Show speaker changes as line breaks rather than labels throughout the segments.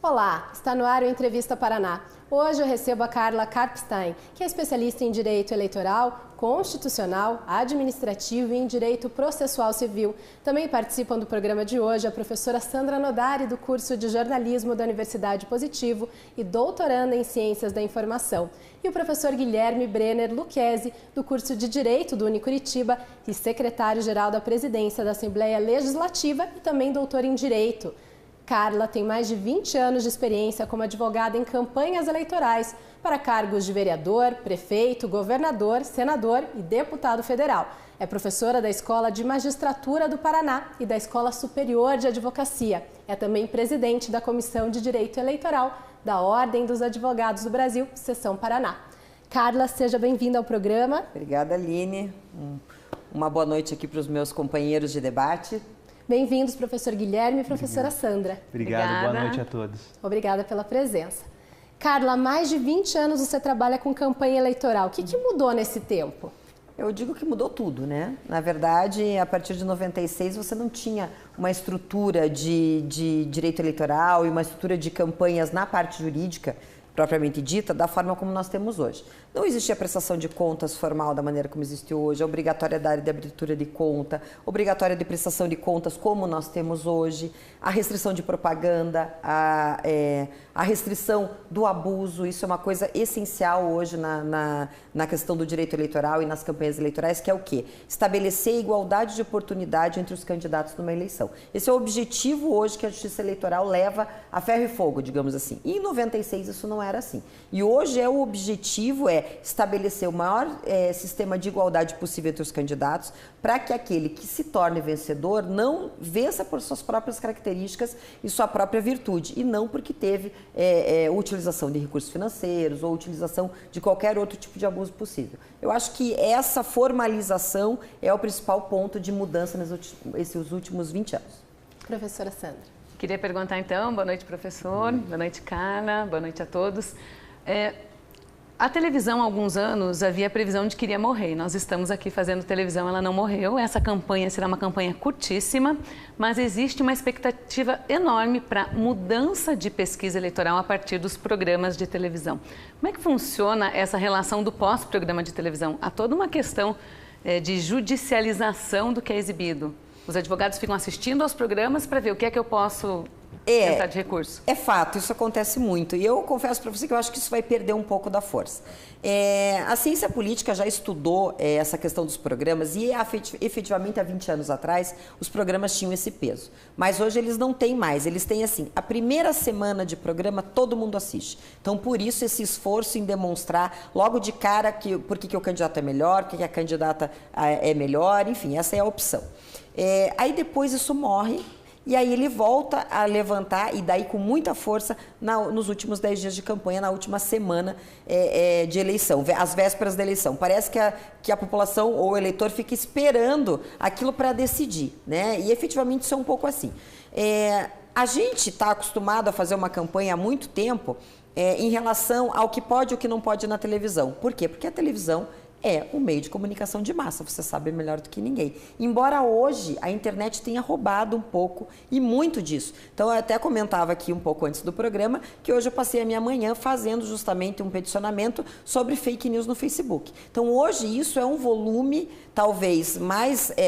Olá, está no ar o Entrevista Paraná. Hoje eu recebo a Carla Karpstein, que é especialista em Direito Eleitoral, Constitucional, Administrativo e em Direito Processual Civil. Também participam do programa de hoje a professora Sandra Nodari, do curso de Jornalismo da Universidade Positivo e doutoranda em Ciências da Informação. E o professor Guilherme Brenner Lucchesi, do curso de Direito do Unicuritiba e secretário-geral da Presidência da Assembleia Legislativa e também doutor em Direito. Carla tem mais de 20 anos de experiência como advogada em campanhas eleitorais para cargos de vereador, prefeito, governador, senador e deputado federal. É professora da Escola de Magistratura do Paraná e da Escola Superior de Advocacia. É também presidente da Comissão de Direito Eleitoral da Ordem dos Advogados do Brasil, Seção Paraná. Carla, seja bem-vinda ao programa.
Obrigada, Aline. Uma boa noite aqui para os meus companheiros de debate.
Bem-vindos, professor Guilherme e professora Sandra.
Obrigado, boa noite a todos.
Obrigada pela presença. Carla, há mais de 20 anos você trabalha com campanha eleitoral. O que mudou nesse tempo?
Eu digo que mudou tudo, né? Na verdade, a partir de 96, você não tinha uma estrutura de direito eleitoral e uma estrutura de campanhas na parte jurídica, propriamente dita, da forma como nós temos hoje. Não existia prestação de contas formal da maneira como existe hoje, a obrigatoriedade de abertura de conta, obrigatória de prestação de contas como nós temos hoje, a restrição de propaganda, a restrição do abuso. Isso é uma coisa essencial hoje na questão do direito eleitoral e nas campanhas eleitorais, que é o quê? Estabelecer igualdade de oportunidade entre os candidatos numa eleição. Esse é o objetivo hoje que a Justiça Eleitoral leva a ferro e fogo, digamos assim. E em 96 isso não era assim. E hoje o objetivo é estabelecer o maior sistema de igualdade possível entre os candidatos para que aquele que se torne vencedor não vença por suas próprias características e sua própria virtude, e não porque teve utilização de recursos financeiros ou utilização de qualquer outro tipo de abuso possível. Eu acho que essa formalização é o principal ponto de mudança nesses últimos 20 anos.
Professora Sandra.
Queria perguntar então, boa noite, professor, boa noite, Carla, boa noite a todos. A televisão, há alguns anos, havia a previsão de que iria morrer. Nós estamos aqui fazendo televisão, ela não morreu. Essa campanha será uma campanha curtíssima, mas existe uma expectativa enorme para mudança de pesquisa eleitoral a partir dos programas de televisão. Como é que funciona essa relação do pós-programa de televisão? Há toda uma questão de judicialização do que é exibido. Os advogados ficam assistindo aos programas para ver o que é que eu posso tentar de recurso.
É fato, isso acontece muito. E eu confesso para você que eu acho que isso vai perder um pouco da força. A ciência política já estudou essa questão dos programas e efetivamente há 20 anos atrás os programas tinham esse peso. Mas hoje eles não têm mais. Eles têm assim, a primeira semana de programa todo mundo assiste. Então por isso esse esforço em demonstrar logo de cara por que o candidato é melhor, por que a candidata é melhor, enfim, essa é a opção. Aí depois isso morre. E aí ele volta a levantar, e daí com muita força, nos últimos 10 dias de campanha, na última semana de eleição, às vésperas da eleição. Parece que a população ou o eleitor fica esperando aquilo para decidir, né? E efetivamente isso é um pouco assim. A gente está acostumado a fazer uma campanha há muito tempo em relação ao que pode e o que não pode na televisão. Por quê? Porque a televisão é um meio de comunicação de massa, você sabe melhor do que ninguém. Embora hoje a internet tenha roubado um pouco e muito disso. Então eu até comentava aqui um pouco antes do programa que hoje eu passei a minha manhã fazendo justamente um peticionamento sobre fake news no Facebook. Então hoje isso é um volume talvez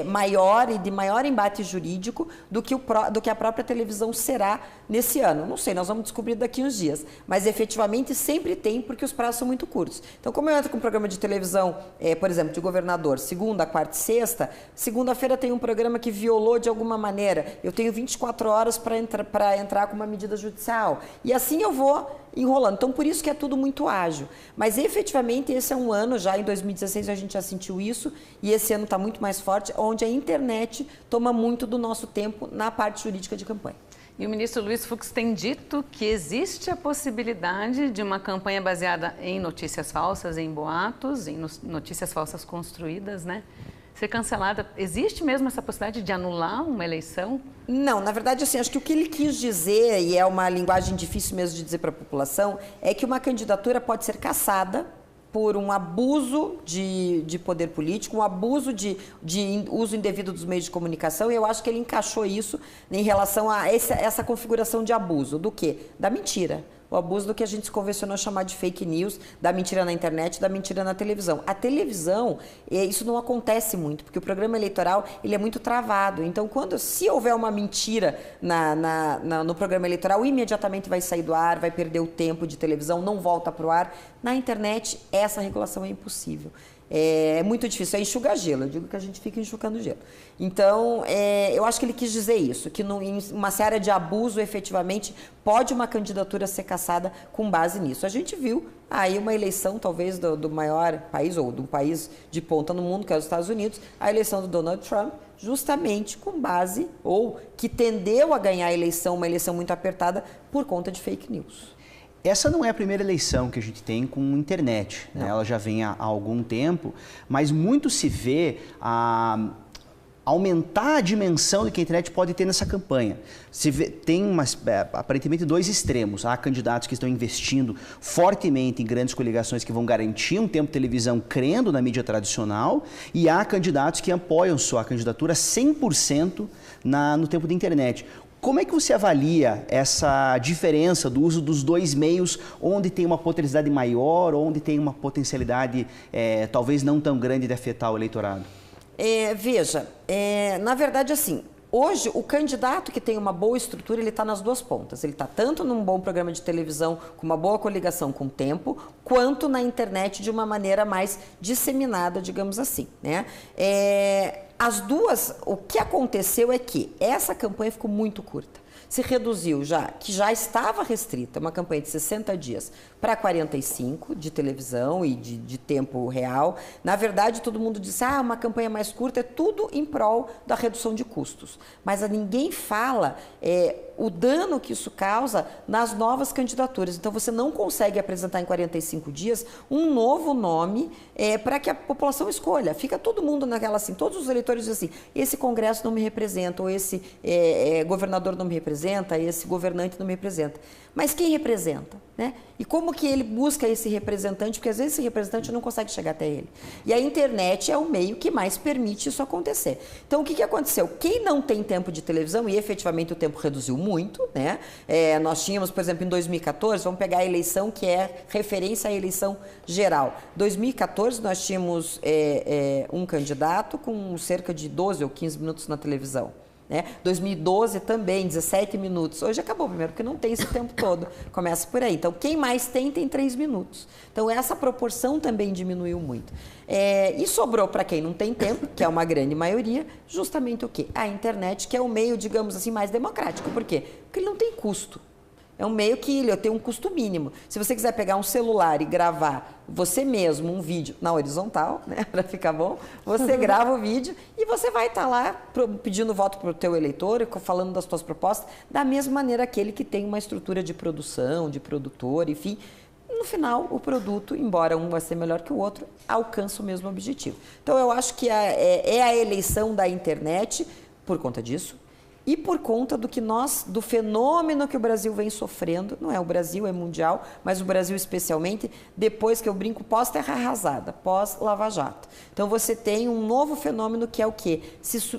maior e de maior embate jurídico do que a própria televisão será nesse ano. Não sei, nós vamos descobrir daqui uns dias, mas efetivamente sempre tem, porque os prazos são muito curtos. Então como eu entro com um programa de televisão, por exemplo, de governador, segunda, quarta e sexta, segunda-feira tem um programa que violou de alguma maneira, eu tenho 24 horas para entrar com uma medida judicial, e assim eu vou enrolando. Então, por isso que é tudo muito ágil. Mas, efetivamente, esse é um ano, já em 2016 a gente já sentiu isso, e esse ano está muito mais forte, onde a internet toma muito do nosso tempo na parte jurídica de campanha.
E o ministro Luiz Fux tem dito que existe a possibilidade de uma campanha baseada em notícias falsas, em boatos, em notícias falsas construídas, né? Ser cancelada. Existe mesmo essa possibilidade de anular uma eleição?
Não, na verdade, assim, acho que o que ele quis dizer, e é uma linguagem difícil mesmo de dizer para a população, é que uma candidatura pode ser cassada por um abuso de poder político, um abuso de uso indevido dos meios de comunicação, e eu acho que ele encaixou isso em relação a essa configuração de abuso. Do quê? Da mentira. O abuso do que a gente se convencionou chamar de fake news, da mentira na internet, da mentira na televisão. A televisão, isso não acontece muito, porque o programa eleitoral ele é muito travado. Então, se houver uma mentira no programa eleitoral, imediatamente vai sair do ar, vai perder o tempo de televisão, não volta para o ar. Na internet, essa regulação é impossível. É muito difícil, é enxugar gelo, eu digo que a gente fica enxugando gelo. Então, eu acho que ele quis dizer isso, que em uma série de abuso, efetivamente, pode uma candidatura ser cassada com base nisso. A gente viu aí uma eleição, talvez, do maior país, ou do país de ponta no mundo, que é os Estados Unidos, a eleição do Donald Trump, justamente com base, ou que tendeu a ganhar a eleição, uma eleição muito apertada, por conta de fake news.
Essa não é a primeira eleição que a gente tem com internet, né? Ela já vem há algum tempo, mas muito se vê aumentar a dimensão que a internet pode ter nessa campanha. Tem aparentemente dois extremos. Há candidatos que estão investindo fortemente em grandes coligações que vão garantir um tempo de televisão crendo na mídia tradicional, e há candidatos que apoiam sua candidatura 100% no tempo de internet. Como é que você avalia essa diferença do uso dos dois meios, onde tem uma potencialidade maior, onde tem uma potencialidade talvez não tão grande de afetar o eleitorado?
Veja, na verdade, assim, hoje o candidato que tem uma boa estrutura, ele está nas duas pontas. Ele está tanto num bom programa de televisão, com uma boa coligação com o tempo, quanto na internet de uma maneira mais disseminada, digamos assim, né? As duas, o que aconteceu é que essa campanha ficou muito curta. Se reduziu que já estava restrita, uma campanha de 60 dias para 45 de televisão e de tempo real. Na verdade, todo mundo disse, uma campanha mais curta é tudo em prol da redução de custos. Mas ninguém fala o dano que isso causa nas novas candidaturas. Então, você não consegue apresentar em 45 dias um novo nome para que a população escolha. Fica todo mundo naquela assim, todos os eleitores dizem assim, esse congresso não me representa, ou esse governador não me representa, esse governante não me representa. Mas quem representa, né? E como que ele busca esse representante? Porque às vezes esse representante não consegue chegar até ele. E a internet é o meio que mais permite isso acontecer. Então, o que aconteceu? Quem não tem tempo de televisão, e efetivamente o tempo reduziu muito, né? Nós tínhamos, por exemplo, em 2014, vamos pegar a eleição que é referência à eleição geral. 2014, nós tínhamos um candidato com cerca de 12 ou 15 minutos na televisão. 2012 também, 17 minutos. Hoje acabou primeiro, porque não tem esse tempo todo. Começa por aí. Então, quem mais tem 3 minutos. Então, essa proporção também diminuiu muito. E sobrou para quem não tem tempo, que é uma grande maioria, justamente o quê? A internet, que é o meio, digamos assim, mais democrático. Por quê? Porque ele não tem custo. É um meio que ele tem um custo mínimo. Se você quiser pegar um celular e gravar você mesmo um vídeo na horizontal, né, para ficar bom, você grava o vídeo e você vai estar lá pedindo voto para o teu eleitor, falando das tuas propostas, da mesma maneira aquele que tem uma estrutura de produção, de produtor, enfim. No final, o produto, embora um vai ser melhor que o outro, alcança o mesmo objetivo. Então, eu acho que é a eleição da internet por conta disso. E por conta do fenômeno que o Brasil vem sofrendo, não é o Brasil, é mundial, mas o Brasil especialmente, depois que eu brinco, pós-Terra Arrasada, pós-Lava Jato. Então você tem um novo fenômeno que é o quê?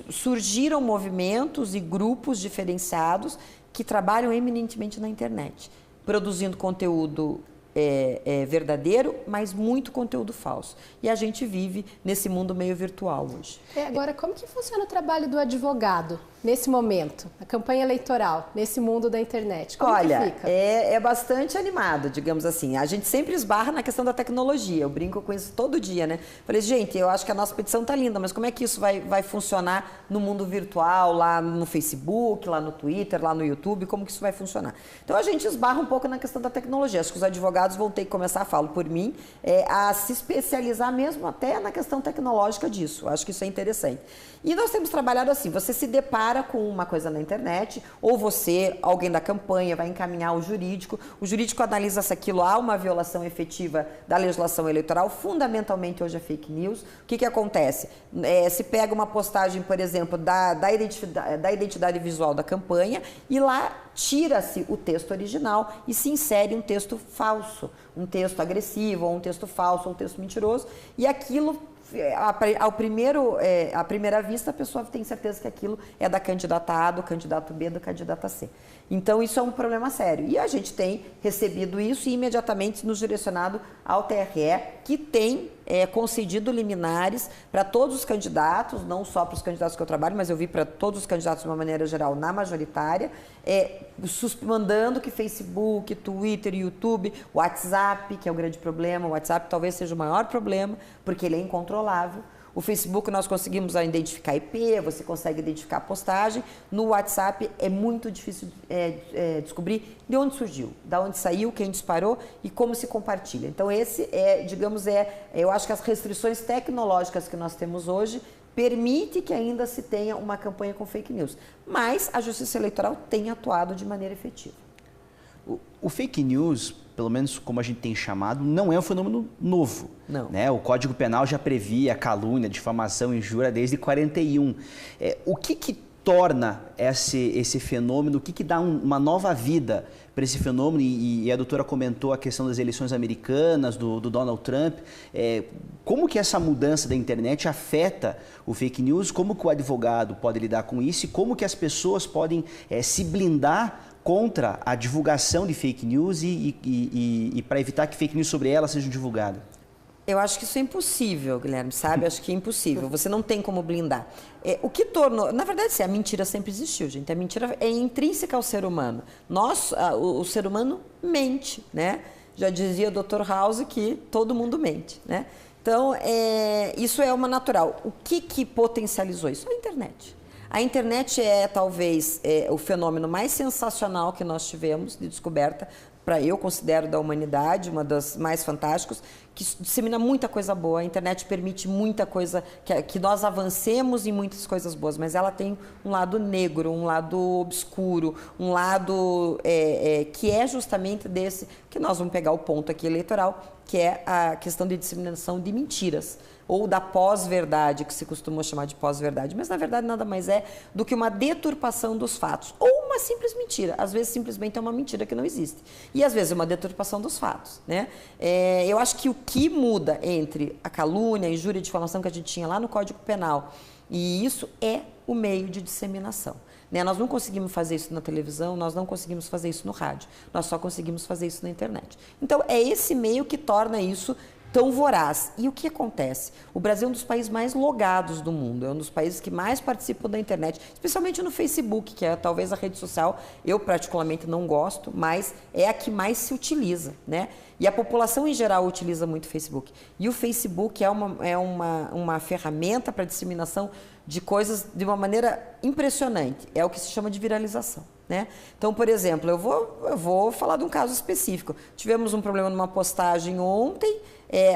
Surgiram movimentos e grupos diferenciados que trabalham eminentemente na internet, produzindo conteúdo verdadeiro, mas muito conteúdo falso. E a gente vive nesse mundo meio virtual hoje.
Agora, como que funciona o trabalho do advogado nesse momento, a campanha eleitoral, nesse mundo da internet? Como que fica?
É bastante animado, digamos assim. A gente sempre esbarra na questão da tecnologia. Eu brinco com isso todo dia, né? Falei, gente, eu acho que a nossa petição tá linda, mas como é que isso vai funcionar no mundo virtual, lá no Facebook, lá no Twitter, lá no YouTube? Como que isso vai funcionar? Então, a gente esbarra um pouco na questão da tecnologia. Acho que os advogados vão ter que começar, falo por mim, a se especializar mesmo até na questão tecnológica disso. Acho que isso é interessante. E nós temos trabalhado assim, você se depara com uma coisa na internet, ou você, alguém da campanha, vai encaminhar o jurídico analisa se aquilo há uma violação efetiva da legislação eleitoral, fundamentalmente hoje é fake news. O que acontece? Se pega uma postagem, por exemplo, da identidade visual da campanha, e lá tira-se o texto original e se insere um texto falso, um texto agressivo, ou um texto falso, ou um texto mentiroso, e aquilo, à primeira vista, a pessoa tem certeza que aquilo é da candidata A, do candidato B, do candidato C. Então, isso é um problema sério. E a gente tem recebido isso e imediatamente nos direcionado ao TRE, que tem concedido liminares para todos os candidatos, não só para os candidatos que eu trabalho, mas eu vi para todos os candidatos de uma maneira geral na majoritária, mandando que Facebook, Twitter, YouTube, WhatsApp, que é o grande problema, o WhatsApp talvez seja o maior problema, porque ele é incontrolável. O Facebook nós conseguimos identificar IP, você consegue identificar a postagem. No WhatsApp é muito difícil descobrir de onde surgiu, de onde saiu, quem disparou e como se compartilha. Então esse eu acho que as restrições tecnológicas que nós temos hoje permite que ainda se tenha uma campanha com fake news. Mas a Justiça Eleitoral tem atuado de maneira efetiva.
O fake news, pelo menos como a gente tem chamado, não é um fenômeno novo.
Não.
Né? O Código Penal já previa calúnia, difamação, injúria desde 41. O que torna esse fenômeno, o que dá uma nova vida para esse fenômeno? E a doutora comentou a questão das eleições americanas, do Donald Trump. Como que essa mudança da internet afeta o fake news? Como que o advogado pode lidar com isso? E como que as pessoas podem se blindar contra a divulgação de fake news e para evitar que fake news sobre elas sejam divulgadas?
Eu acho que isso é impossível, Guilherme, sabe? Acho que é impossível. Você não tem como blindar. O que tornou... Na verdade, a mentira sempre existiu, gente. A mentira é intrínseca ao ser humano. O ser humano mente, né? Já dizia o Dr. House que todo mundo mente, né? Então, isso é uma natural. O que potencializou isso? A internet. A internet é talvez o fenômeno mais sensacional que nós tivemos de descoberta, eu considero da humanidade, uma das mais fantásticas, que dissemina muita coisa boa. A internet permite muita coisa, que nós avancemos em muitas coisas boas, mas ela tem um lado negro, um lado obscuro, um lado que é justamente desse, que nós vamos pegar o ponto aqui eleitoral, que é a questão de disseminação de mentiras, ou da pós-verdade, que se costuma chamar de pós-verdade, mas na verdade nada mais é do que uma deturpação dos fatos, ou uma simples mentira. Às vezes simplesmente é uma mentira que não existe, e às vezes é uma deturpação dos fatos, né? Eu acho que o que muda entre a calúnia, a injúria e a difamação que a gente tinha lá no Código Penal, e isso é o meio de disseminação. Nós não conseguimos fazer isso na televisão, nós não conseguimos fazer isso no rádio, nós só conseguimos fazer isso na internet. Então é esse meio que torna isso tão voraz. E o que acontece? O Brasil é um dos países mais logados do mundo, é um dos países que mais participam da internet, especialmente no Facebook, que é talvez a rede social, eu particularmente não gosto, mas é a que mais se utiliza, né? E a população em geral utiliza muito o Facebook. E o Facebook é uma ferramenta para disseminação de coisas de uma maneira impressionante. É o que se chama de viralização, né? Então, por exemplo, eu vou falar de um caso específico. Tivemos um problema numa postagem ontem,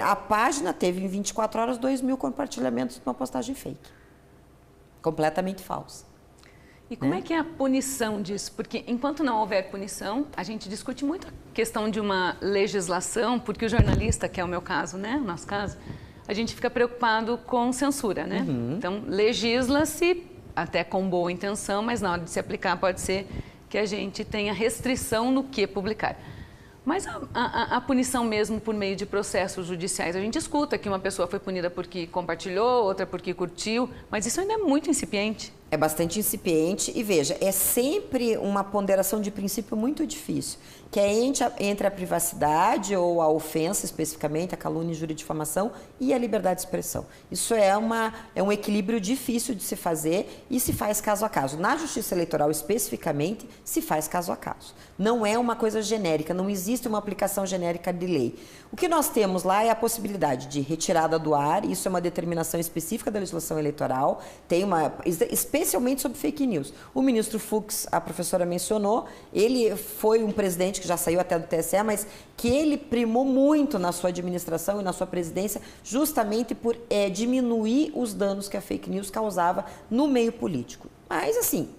a página teve em 24 horas 2.000 compartilhamentos de uma postagem fake. Completamente falsa.
E como é que é a punição disso? Porque enquanto não houver punição, a gente discute muito a questão de uma legislação, porque o jornalista, que é o meu caso, né, o nosso caso, a gente fica preocupado com censura, né? Uhum. Então, legisla-se até com boa intenção, mas na hora de se aplicar pode ser que a gente tenha restrição no que publicar. Mas a punição mesmo por meio de processos judiciais, a gente escuta que uma pessoa foi punida porque compartilhou, outra porque curtiu, mas isso ainda é muito incipiente.
É bastante incipiente e veja, é sempre uma ponderação de princípio muito difícil, que é entre a privacidade ou a ofensa, especificamente, a calúnia, injúria e difamação, e a liberdade de expressão. Isso é um equilíbrio difícil de se fazer e se faz caso a caso. Na Justiça Eleitoral, especificamente, se faz caso a caso. Não é uma coisa genérica, não existe uma aplicação genérica de lei. O que nós temos lá é a possibilidade de retirada do ar, isso é uma determinação específica da legislação eleitoral, especialmente sobre fake news. O ministro Fux, a professora mencionou, ele foi um presidente que já saiu até do TSE, mas que ele primou muito na sua administração e na sua presidência justamente por diminuir os danos que a fake news causava no meio político. Mas assim,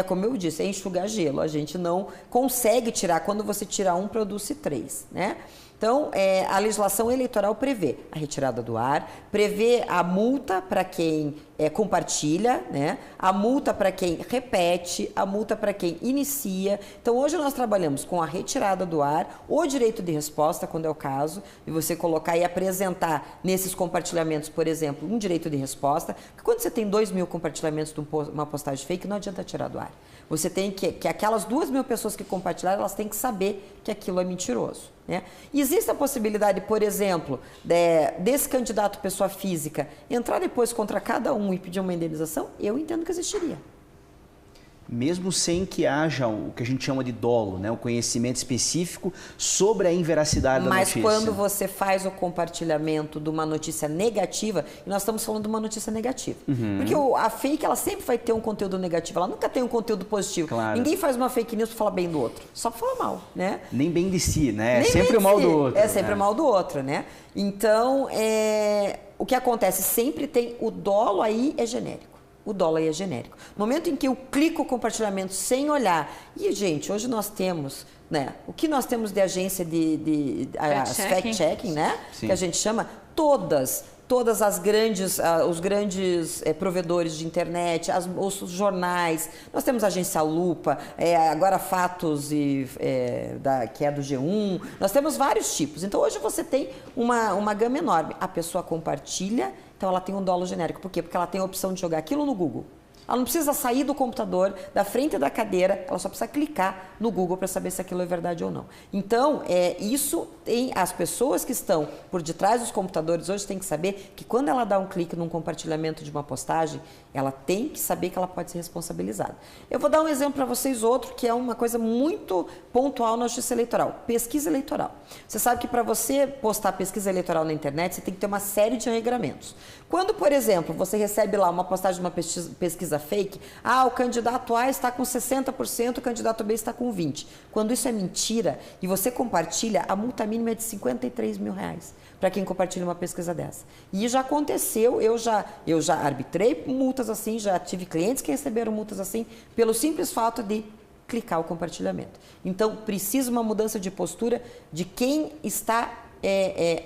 como eu disse, é enxugar gelo, a gente não consegue tirar, quando você tira um, produz-se 3, né? Então, a legislação eleitoral prevê a retirada do ar, prevê a multa para quem compartilha, né? A multa para quem repete, a multa para quem inicia. Então, hoje nós trabalhamos com a retirada do ar, o direito de resposta, quando é o caso, de você colocar e apresentar nesses compartilhamentos, por exemplo, um direito de resposta. Porque quando você tem 2.000 compartilhamentos de uma postagem fake, não adianta tirar do ar. Você tem que aquelas 2.000 pessoas que compartilharam, elas têm que saber que aquilo é mentiroso, né? E existe a possibilidade, por exemplo, desse candidato pessoa física entrar depois contra cada um e pedir uma indenização? Eu entendo que existiria.
Mesmo sem que haja o que a gente chama de dolo, né? O conhecimento específico sobre a inveracidade da notícia.
Mas quando você faz o compartilhamento de uma notícia negativa, e nós estamos falando de uma notícia negativa, porque a fake ela sempre vai ter um conteúdo negativo, ela nunca tem um conteúdo positivo.
Claro.
Ninguém faz uma fake news para falar bem do outro, só para falar mal, né?
Nem bem de si, né? É
Nem
sempre o mal do outro.
É sempre o mal do outro, né? Então, o que acontece? Sempre tem o dolo aí é genérico. O dólar aí é genérico. No momento em que eu clico o compartilhamento sem olhar, e gente, hoje nós temos, né, o que nós temos de agência de fact-checking, né,
Sim.
que a gente chama, todas as grandes, os grandes provedores de internet, os jornais, nós temos a agência Lupa, agora Fatos, que é do G1, nós temos vários tipos. Então hoje você tem uma gama enorme. A pessoa compartilha, então ela tem um dolo genérico. Por quê? Porque ela tem a opção de jogar aquilo no Google. Ela não precisa sair do computador, da frente da cadeira, ela só precisa clicar no Google para saber se aquilo é verdade ou não. Então, isso tem as pessoas que estão por detrás dos computadores hoje têm que saber que quando ela dá um clique num compartilhamento de uma postagem, ela tem que saber que ela pode ser responsabilizada. Eu vou dar um exemplo para vocês, outro, que é uma coisa muito pontual na justiça eleitoral, pesquisa eleitoral. Você sabe que para você postar pesquisa eleitoral na internet, você tem que ter uma série de regramentos. Quando, por exemplo, você recebe lá uma postagem de uma pesquisa fake, o candidato A está com 60%, o candidato B está com 20%. Quando isso é mentira e você compartilha, a multa mínima é de R$53 mil para quem compartilha uma pesquisa dessa. E já aconteceu, eu já arbitrei multas assim, já tive clientes que receberam multas assim, pelo simples fato de clicar o compartilhamento. Então, precisa uma mudança de postura de quem está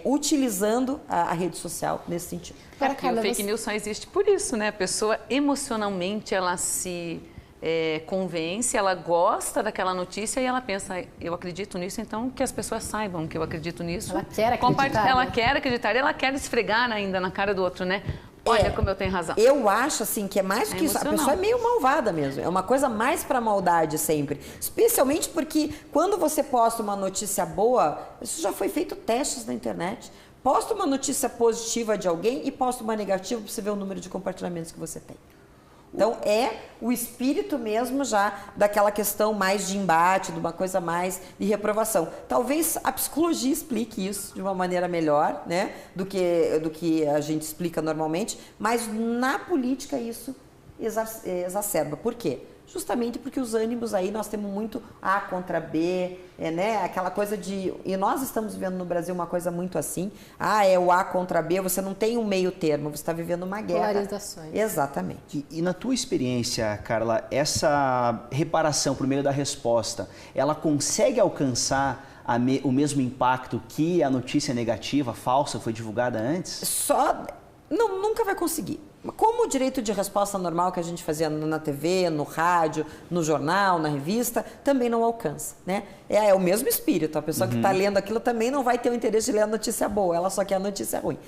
utilizando a rede social nesse sentido.
Porque o fake news só existe por isso, né? A pessoa emocionalmente ela se convence, ela gosta daquela notícia e ela pensa, eu acredito nisso, então que as pessoas saibam que eu acredito nisso.
Ela quer acreditar.
Ela quer acreditar e ela quer esfregar ainda na cara do outro, né? Olha como eu tenho razão.
Eu acho assim que é mais do que isso. A pessoa é meio malvada mesmo. É uma coisa mais para maldade sempre. Especialmente porque quando você posta uma notícia boa, isso já foi feito testes na internet. Posta uma notícia positiva de alguém e posta uma negativa para você ver o número de compartilhamentos que você tem. Então, é o espírito mesmo já daquela questão mais de embate, de uma coisa mais de reprovação. Talvez a psicologia explique isso de uma maneira melhor, né, do que a gente explica normalmente, mas na política isso exacerba. Por quê? Justamente porque os ânimos aí, nós temos muito A contra B, né? Aquela coisa de... E nós estamos vivendo no Brasil uma coisa muito assim. É o A contra B, você não tem um meio termo, você está vivendo uma guerra.
Polarizações.
Exatamente.
E na tua experiência, Carla, essa reparação por meio da resposta, ela consegue alcançar o mesmo impacto que a notícia negativa, falsa, foi divulgada antes?
Não, nunca vai conseguir. Como o direito de resposta normal que a gente fazia na TV, no rádio, no jornal, na revista, também não alcança, né? É o mesmo espírito. A pessoa que está lendo aquilo também não vai ter o interesse de ler a notícia boa, ela só quer a notícia ruim.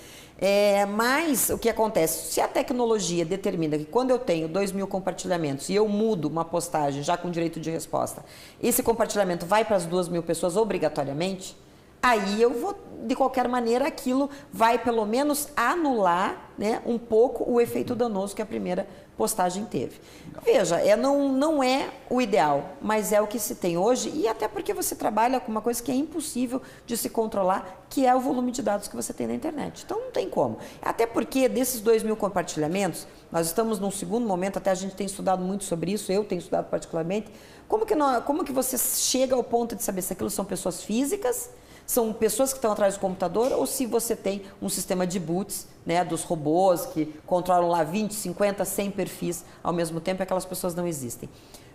Mas o que acontece? Se a tecnologia determina que quando eu tenho 2.000 compartilhamentos e eu mudo uma postagem já com direito de resposta, esse compartilhamento vai para as 2.000 pessoas obrigatoriamente, aí eu vou, de qualquer maneira, aquilo vai pelo menos anular, né, um pouco o efeito danoso que a primeira postagem teve. Veja, não é o ideal, mas é o que se tem hoje, e até porque você trabalha com uma coisa que é impossível de se controlar, que é o volume de dados que você tem na internet. Então não tem como. Até porque desses 2.000 compartilhamentos, nós estamos num segundo momento, até a gente tem estudado muito sobre isso, eu tenho estudado particularmente, como que você chega ao ponto de saber se aquilo são pessoas físicas, são pessoas que estão atrás do computador, ou se você tem um sistema de boots, né, dos robôs que controlam lá 20, 50, 100 perfis ao mesmo tempo, e aquelas pessoas não existem.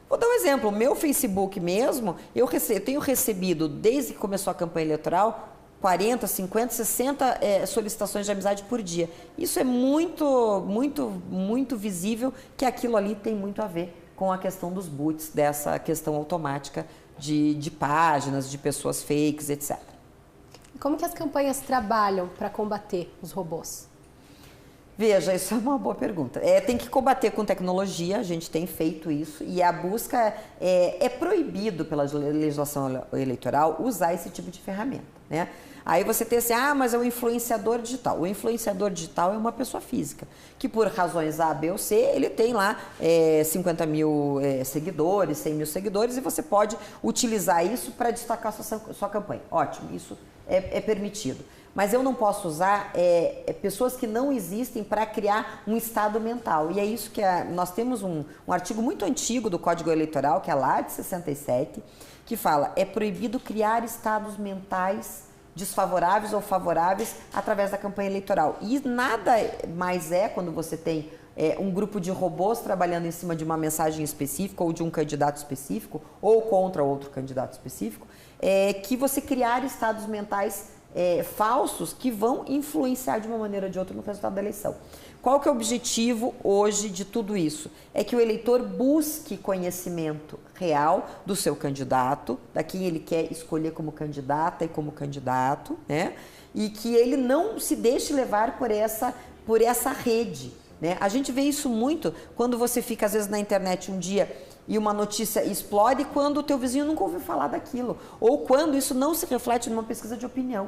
Vou dar um exemplo, o meu Facebook mesmo, eu tenho recebido, desde que começou a campanha eleitoral, 40, 50, 60 solicitações de amizade por dia. Isso é muito visível que aquilo ali tem muito a ver com a questão dos boots, dessa questão automática de páginas, de pessoas fakes, etc.
E como que as campanhas trabalham para combater os robôs?
Veja, isso é uma boa pergunta. Tem que combater com tecnologia, a gente tem feito isso, e a busca é proibido pela legislação eleitoral usar esse tipo de ferramenta, né? Aí você tem assim, mas é um influenciador digital. O influenciador digital é uma pessoa física, que por razões A, B ou C, ele tem lá 50 mil seguidores, 100 mil seguidores, e você pode utilizar isso para destacar sua campanha. Ótimo, isso é permitido. Mas eu não posso usar pessoas que não existem para criar um estado mental. E é isso que nós temos um artigo muito antigo do Código Eleitoral, que é lá de 67, que fala, é proibido criar estados mentais desfavoráveis ou favoráveis através da campanha eleitoral. E nada mais quando você tem um grupo de robôs trabalhando em cima de uma mensagem específica ou de um candidato específico ou contra outro candidato específico, que você criar estados mentais falsos que vão influenciar de uma maneira ou de outra no resultado da eleição. Qual que é o objetivo hoje de tudo isso? É que o eleitor busque conhecimento real do seu candidato, da quem ele quer escolher como candidata e como candidato, né? E que ele não se deixe levar por essa rede, né? A gente vê isso muito quando você fica às vezes na internet um dia e uma notícia explode quando o teu vizinho nunca ouviu falar daquilo, ou quando isso não se reflete numa pesquisa de opinião.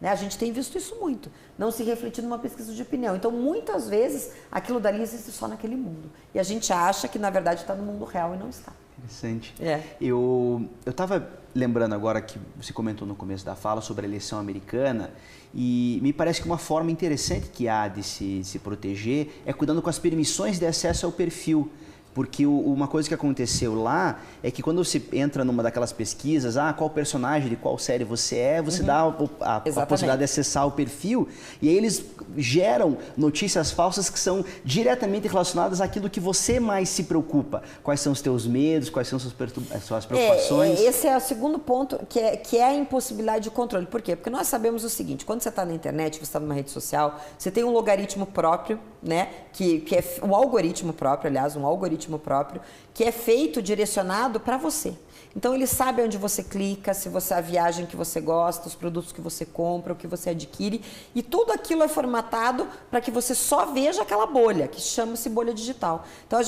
Né? A gente tem visto isso muito, não se refletir numa pesquisa de opinião. Então, muitas vezes, aquilo dali existe só naquele mundo. E a gente acha que, na verdade, está no mundo real e não está.
Interessante. Eu estava lembrando agora que você comentou no começo da fala sobre a eleição americana e me parece que uma forma interessante que há de se proteger é cuidando com as permissões de acesso ao perfil. Porque uma coisa que aconteceu lá é que quando você entra numa daquelas pesquisas, qual personagem de qual série você é, você dá a possibilidade de acessar o perfil e aí eles geram notícias falsas que são diretamente relacionadas àquilo que você mais se preocupa. Quais são os teus medos, quais são as suas preocupações?
Esse é o segundo ponto, que é a impossibilidade de controle. Por quê? Porque nós sabemos o seguinte, quando você está na internet, você está numa rede social, você tem um logaritmo próprio, né? Que é um algoritmo próprio, aliás, um algoritmo próprio, que é feito, direcionado para você. Então, ele sabe onde você clica, se você a viagem que você gosta, os produtos que você compra, o que você adquire, e tudo aquilo é formatado para que você só veja aquela bolha, que chama-se bolha digital. Então,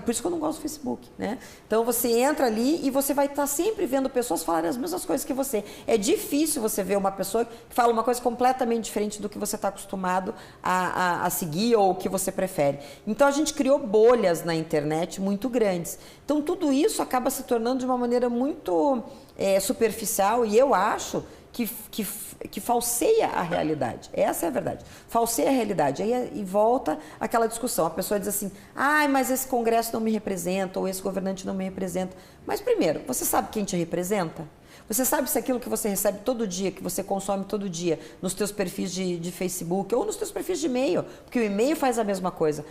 por isso que eu não gosto do Facebook, né? Então, você entra ali e você vai estar sempre vendo pessoas falarem as mesmas coisas que você. É difícil você ver uma pessoa que fala uma coisa completamente diferente do que você está acostumado a seguir ou o que você prefere. Então, a gente criou bolhas na internet muito grandes. Então, tudo isso acaba se tornando de uma maneira muito superficial e eu acho que falseia a realidade. Essa é a verdade. Falseia a realidade. E volta aquela discussão. A pessoa diz assim, mas esse Congresso não me representa ou esse governante não me representa. Mas primeiro, você sabe quem te representa? Você sabe se aquilo que você recebe todo dia, que você consome todo dia, nos teus perfis de Facebook ou nos teus perfis de e-mail, porque o e-mail faz a mesma coisa.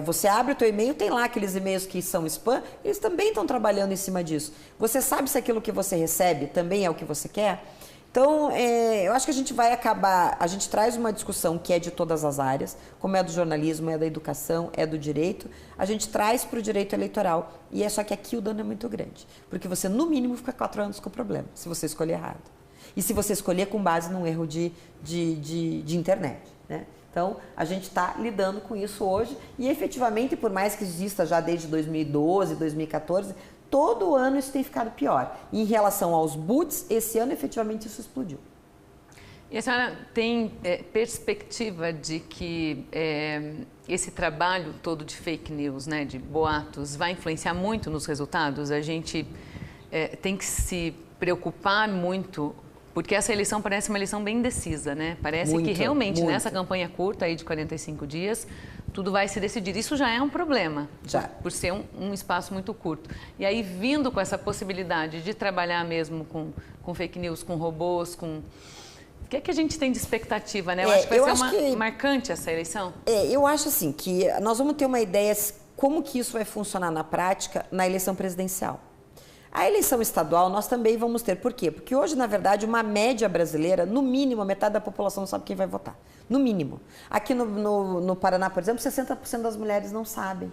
Você abre o teu e-mail, tem lá aqueles e-mails que são spam, eles também estão trabalhando em cima disso. Você sabe se aquilo que você recebe também é o que você quer? Então, eu acho que a gente traz uma discussão que é de todas as áreas, como é do jornalismo, é da educação, é do direito, a gente traz para o direito eleitoral. E é só que aqui o dano é muito grande, porque você, no mínimo, fica 4 anos com o problema, se você escolher errado. E se você escolher com base num erro de internet, né? Então, a gente está lidando com isso hoje e, efetivamente, por mais que exista já desde 2012, 2014, todo ano isso tem ficado pior. E em relação aos boots, esse ano efetivamente isso explodiu.
E a senhora tem perspectiva de que esse trabalho todo de fake news, né, de boatos, vai influenciar muito nos resultados? A gente tem que se preocupar muito, porque essa eleição parece uma eleição bem indecisa, né? Parece que realmente nessa campanha curta aí de 45 dias, tudo vai se decidir. Isso já é um problema, por ser um espaço muito curto. E aí, vindo com essa possibilidade de trabalhar mesmo com fake news, com robôs, o que é que a gente tem de expectativa, né? Eu acho que vai ser marcante essa eleição.
Eu acho assim, que nós vamos ter uma ideia como que isso vai funcionar na prática na eleição presidencial. A eleição estadual nós também vamos ter. Por quê? Porque hoje, na verdade, uma média brasileira, no mínimo, a metade da população não sabe quem vai votar. No mínimo. Aqui no Paraná, por exemplo, 60% das mulheres não sabem.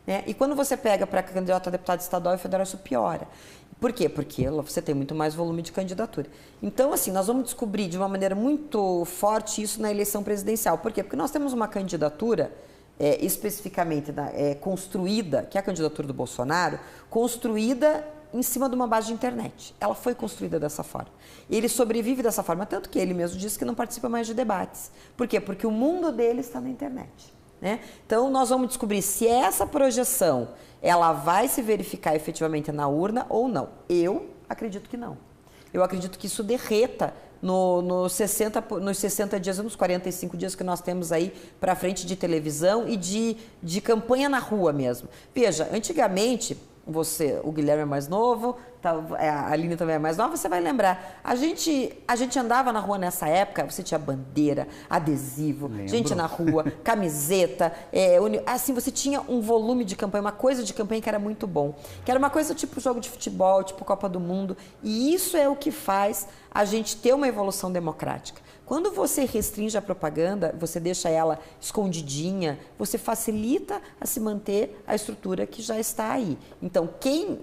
Né? E quando você pega para candidato a deputado estadual e federal, isso piora. Por quê? Porque você tem muito mais volume de candidatura. Então, assim, nós vamos descobrir de uma maneira muito forte isso na eleição presidencial. Por quê? Porque nós temos uma candidatura especificamente construída, que é a candidatura do Bolsonaro, construída em cima de uma base de internet. Ela foi construída dessa forma. Ele sobrevive dessa forma, tanto que ele mesmo disse que não participa mais de debates. Por quê? Porque o mundo dele está na internet. Né? Então, nós vamos descobrir se essa projeção ela vai se verificar efetivamente na urna ou não. Eu acredito que não. Eu acredito que isso derreta nos 60 dias, nos 45 dias que nós temos aí para frente de televisão e de campanha na rua mesmo. Veja, antigamente, o Guilherme é mais novo, a Aline também é mais nova, você vai lembrar. A gente andava na rua nessa época, você tinha bandeira, adesivo, gente na rua, camiseta, assim, você tinha um volume de campanha, uma coisa de campanha que era muito bom. Que era uma coisa tipo jogo de futebol, tipo Copa do Mundo. E isso é o que faz a gente ter uma evolução democrática. Quando você restringe a propaganda, você deixa ela escondidinha, você facilita a se manter a estrutura que já está aí. Então,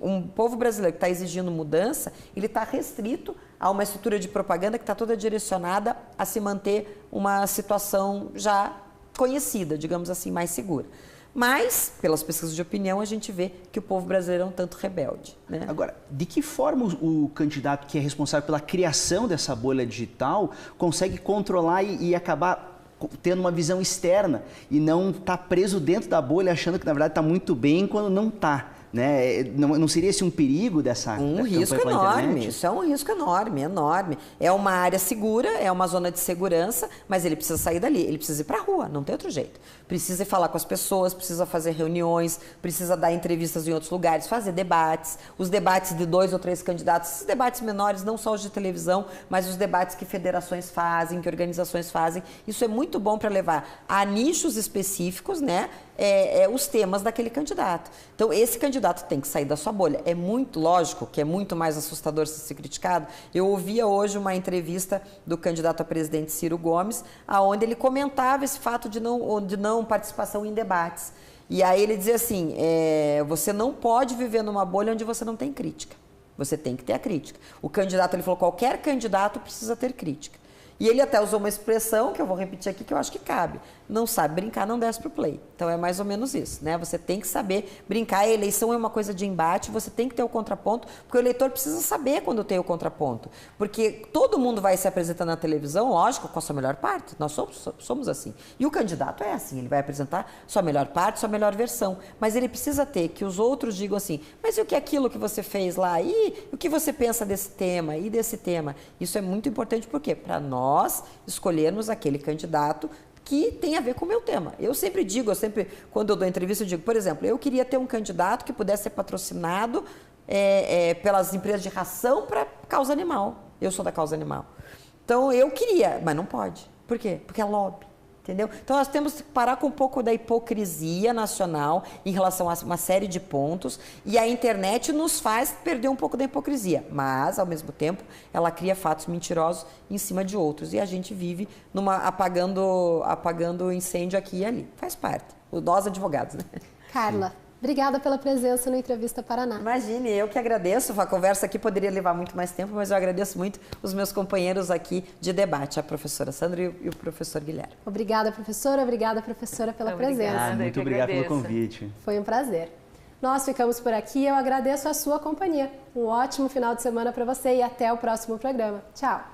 um povo brasileiro que está exigindo mudança, ele está restrito a uma estrutura de propaganda que está toda direcionada a se manter uma situação já conhecida, digamos assim, mais segura. Mas, pelas pesquisas de opinião, a gente vê que o povo brasileiro é um tanto rebelde. Né?
Agora, de que forma o candidato que é responsável pela criação dessa bolha digital consegue controlar e acabar tendo uma visão externa e não estar preso dentro da bolha achando que, na verdade, está muito bem quando não está? Né? Não seria esse um perigo dessa
risco enorme, isso é um risco enorme, enorme. É uma área segura, é uma zona de segurança, mas ele precisa sair dali, ele precisa ir para a rua, não tem outro jeito. Precisa ir falar com as pessoas, precisa fazer reuniões, precisa dar entrevistas em outros lugares, fazer debates, os debates de 2 ou 3 candidatos, esses debates menores, não só os de televisão, mas os debates que federações fazem, que organizações fazem. Isso é muito bom para levar a nichos específicos, né? Os temas daquele candidato. Então, esse candidato tem que sair da sua bolha. É muito lógico que é muito mais assustador ser criticado. Eu ouvia hoje uma entrevista do candidato a presidente Ciro Gomes, onde ele comentava esse fato de não participação em debates. E aí ele dizia assim, você não pode viver numa bolha onde você não tem crítica. Você tem que ter a crítica. O candidato, ele falou, qualquer candidato precisa ter crítica. E ele até usou uma expressão, que eu vou repetir aqui, que eu acho que cabe. Não sabe brincar, não desce pro play. Então é mais ou menos isso, né? Você tem que saber brincar. A eleição é uma coisa de embate, você tem que ter o contraponto, porque o eleitor precisa saber quando tem o contraponto. Porque todo mundo vai se apresentar na televisão, lógico, com a sua melhor parte. Nós somos assim. E o candidato é assim, ele vai apresentar sua melhor parte, sua melhor versão. Mas ele precisa ter que os outros digam assim, mas e o que é aquilo que você fez lá? E o que você pensa desse tema e desse tema? Isso é muito importante, por quê? Para nós escolhermos aquele candidato que tem a ver com o meu tema. Eu sempre digo, quando eu dou entrevista, eu digo, por exemplo, eu queria ter um candidato que pudesse ser patrocinado pelas empresas de ração para causa animal. Eu sou da causa animal. Então, eu queria, mas não pode. Por quê? Porque é lobby. Entendeu? Então, nós temos que parar com um pouco da hipocrisia nacional em relação a uma série de pontos, e a internet nos faz perder um pouco da hipocrisia, mas, ao mesmo tempo, ela cria fatos mentirosos em cima de outros, e a gente vive apagando incêndio aqui e ali. Faz parte. Nós, advogados, né?
Carla, obrigada pela presença no Entrevista Paraná.
Imagine, eu que agradeço. A conversa aqui poderia levar muito mais tempo, mas eu agradeço muito os meus companheiros aqui de debate, a professora Sandra e o professor Guilherme.
Obrigada, professora, pela presença.
Muito obrigado pelo convite.
Foi um prazer. Nós ficamos por aqui, eu agradeço a sua companhia. Um ótimo final de semana para você e até o próximo programa. Tchau!